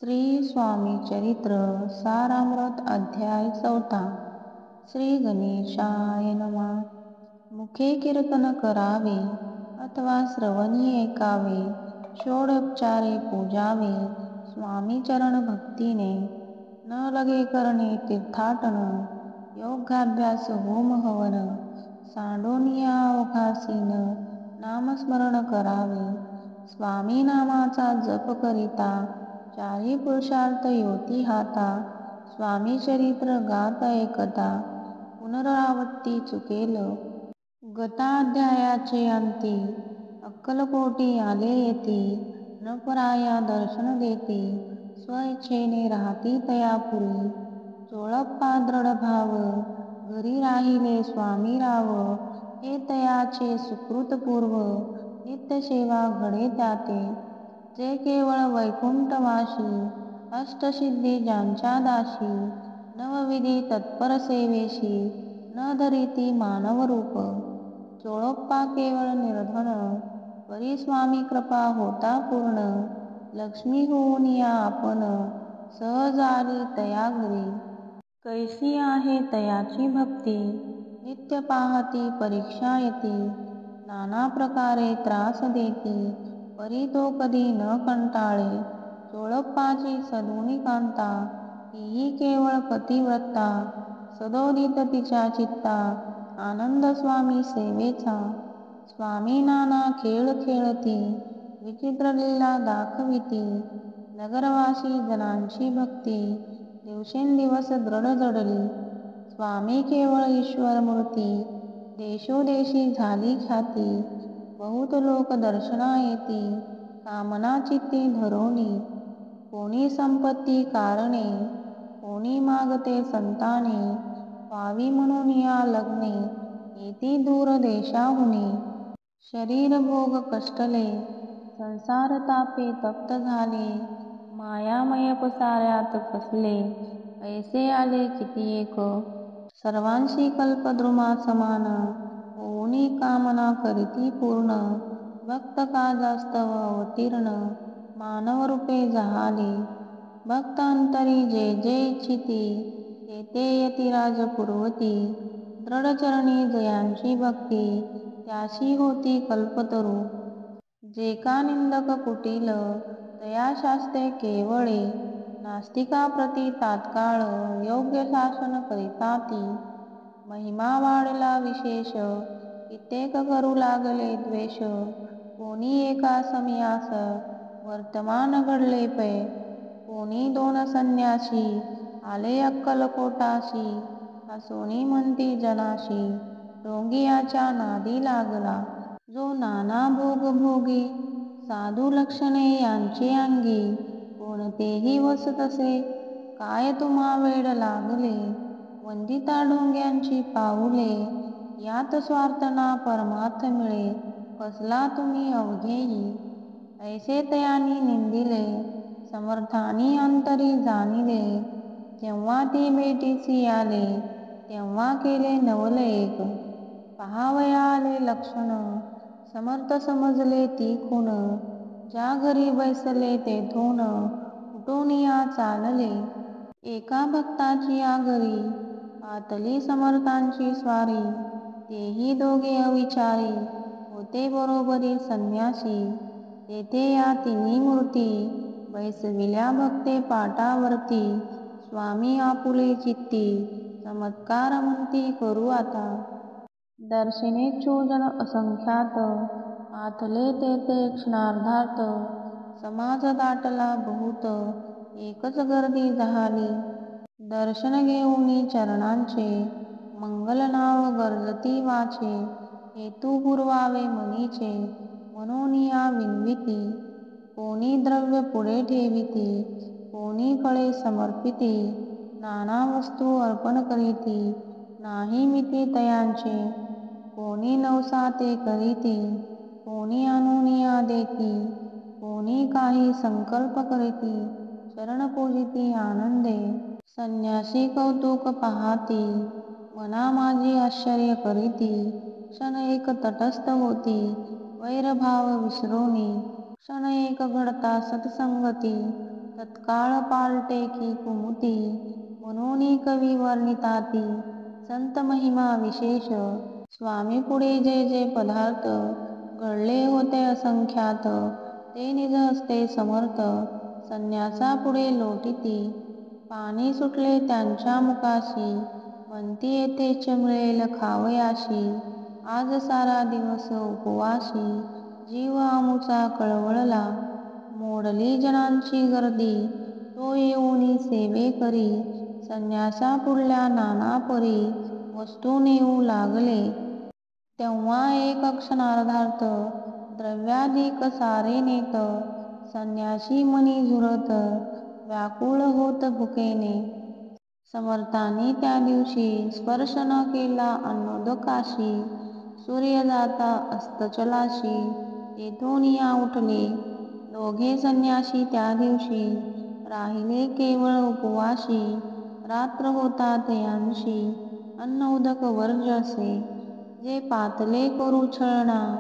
श्री स्वामी चरित्र सारामृत अध्याय 4. श्री गणेशाय नमः. मुखे कीर्तन करावे अथवा श्रवणी ऐकावे, षोडोपचारे पूजावे, स्वामी चरण भक्तीने, न लगे करणे तीर्थाटन, योगाभ्यास होम हवन, सांडोनिया अवघासीन, नामस्मरण करावे. स्वामी नामाचा जप करिता, चारी पुरुषार्थ योती हाता. स्वामी चरित्र गात ऐकता, पुनरावृत्ती चुकेल. गताध्यायाचे अंती, अक्कलकोटी आले येती, न पराया दर्शन देती, स्वइच्छेने राहती तयापुरी. चोळप्पा दृढ भाव, घरी राहिले स्वामी राव, हे तयाचे सुकृतपूर्व, नित्य सेवा घडे त्याते. जे केवळ वैकुंठवासी, अष्टसिद्धी ज्यांच्या दासी, नवविधी तत्पर सेवेशी, न धरिती मानवरूप. चोळप्पा केवळ निर्धन, परी स्वामी कृपा होता पूर्ण. लक्ष्मी होऊन या आपण, सहज आली तया घरी. कैसी आहे तयाची भक्ती, नित्य पाहती परीक्षा येती. नाना प्रकारे त्रास देती, परी तो कधी न कंटाळे. चोळप्पाची सद्गुणी कांता, तीही केवळ पतिव्रता. सदोदित तिच्या चित्ता, आनंद स्वामी सेवेचा. स्वामी नाना खेळ खेळती, विचित्र लीला दाखविती. नगरवासी जनांची भक्ती, दिवसेंदिवस दृढ जडली. स्वामी केवळ ईश्वर मूर्ती, देशोदेशी झाली ख्याती. बहुत लोक दर्शना येती, कामना चित्ती धरोनी. कोणी संपत्ती कारणे, कोणी मागते संताने, व्हावी म्हणून या लग्ने, येती दूर देशाहुनी. शरीर भोग कष्टले, संसार तापे तप्त झाले, मायामय पसाऱ्यात फसले, ऐसे आले कितीएक. सर्वांशी कल्पद्रुमा समान, होऊनी कामना करीती पूर्ण. भक्त काजास्तव अवतीर्ण, मानवरूपे जहाली. भक्त अंतरी जे जे इच्छिती, ते ते यतिराज पुरवती. दृढचरणी जयांची भक्ती, त्यासी होती कल्पतरू. जे का निंदक कुटील, तया शास्ते केवळे. नास्तिकाप्रती तात्काळ, योग्य शासन करिताती. महिमा वाढला विशेष, कित्येक करू लागले द्वेष. कोणी एका समयास, वर्तमान घडले पै. कोणी दोन संन्यासी, आले अक्कलकोटासी. हसोनी म्हणती जनाशी, ढोंगियाच्या नादी लागला. जो नाना भोग भोगी, साधू लक्षणे यांचे अंगी. कोणतेही वस तसे, काय तुम्हा वेड लागले. वंदिता ढोंग्यांची पाऊले, यात स्वार्थ ना परमार्थ मिळे. कसला तुम्ही अवघेही, ऐसे तयानी निंदिले. समर्थानी अंतरी जाणिले, जेव्हा ती भेटीसी आले. तेव्हा केले नवल एक, पहावया आले लक्षण. समर्थ समजले ती खूण, ज्या घरी बैसले तेथून, उठूनिया चालले. एका भक्ताची या घरी, आतली समर्थांची स्वारी. तेही दोघे अविचारी, होते बरोबरी संन्यासी. तेथे या तिन्ही मूर्ती, बैसविल्या भक्ते पाटावरती. स्वामी आपुले चित्ती, चमत्कार म्हणती करू आता. दर्शनेच्छुक जन असंख्यात, आतले तेथे क्षणार्धात. समाज दाटला बहुत, एकच गर्दी झाली. दर्शन घेऊनी चरणांचे, मंगल नाव गर्जती वाचे. हेतू पुरवावे मनीचे, म्हणून या विनविती. कोणी द्रव्य पुढे ठेविती, कोणी फळे समर्पिती. नाना वस्तू अर्पण करीती, नाही मिती तयांचे. कोणी नवसाते करीती, कोणी आणूनिया देती. कोणी काही संकल्प करीती, चरण पूजिती आनंदे. संन्यासी कौतुक पाहाती, मना माझी आश्चर्य करीती. क्षण एक तटस्थ होती, वैरभाव विसरूनी. क्षण एक घडता सत्संगती, तत्काळ पालटे की कुमुती, म्हणून कवी वर्णिताती संत महिमा विशेष. स्वामी पुढे जे जे पदार्थ घडले होते असंख्यात, ते निज हस्ते समर्थ संन्यासापुढे लोटिती. पाणी सुटले त्यांच्या मुखाशी, म्हणती येथेच मिळेल खावयाशी. आज सारा दिवस उपवासी, जीव आमुचा कळवळला. मोडली जनांची गर्दी, तो येऊनी सेवे करी. संन्यासापुढल्या नाना परी, वस्तू नेऊ लागले. तेव्हा एक क्षणार्धात द्रव्याधिक सारे नेत. संन्यासी मनी झुरत, व्याकुळ होत भुकेने. समर्थांनी त्या दिवशी स्पर्श न केला अन्नोदकाशी. सूर्य जाता अस्ताचलाशी, तेथून या उठले. दोघे संन्यासी त्या दिवशी, राहिले केवळ उपवासी. रात्र होता तयांशी, अन्न उदक वर्ज्य असे. जे पातले करू छळना,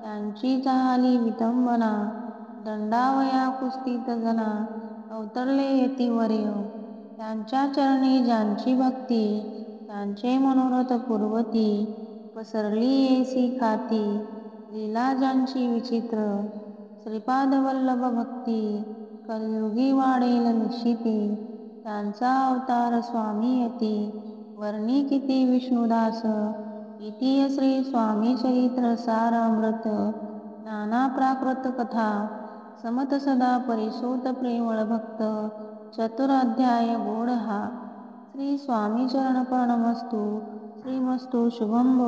त्यांची जाहली विटंबना. दंडावया कुस्तीत जना, अवतरले यतिवर्य. त्यांच्या चरणी ज्यांची भक्ती, त्यांचे मनोरथ पूर्वती. पसरली येसी खाती, लीला ज्यांची विचित्र. श्रीपादवल्लभ भक्ती, कलियुगी वाढेल निश्चिती. त्यांचा अवतार स्वामीयती, वर्णी किती विष्णुदास. इति श्री स्वामी चरित्र सार अमृत, नाना प्राकृत कथा. समत सदा परिसोत प्रेमळ भक्त, चतुर अध्याय गोड हा. श्री स्वामी चरण प्रणमस्तु. श्रीमस्तु शुभम.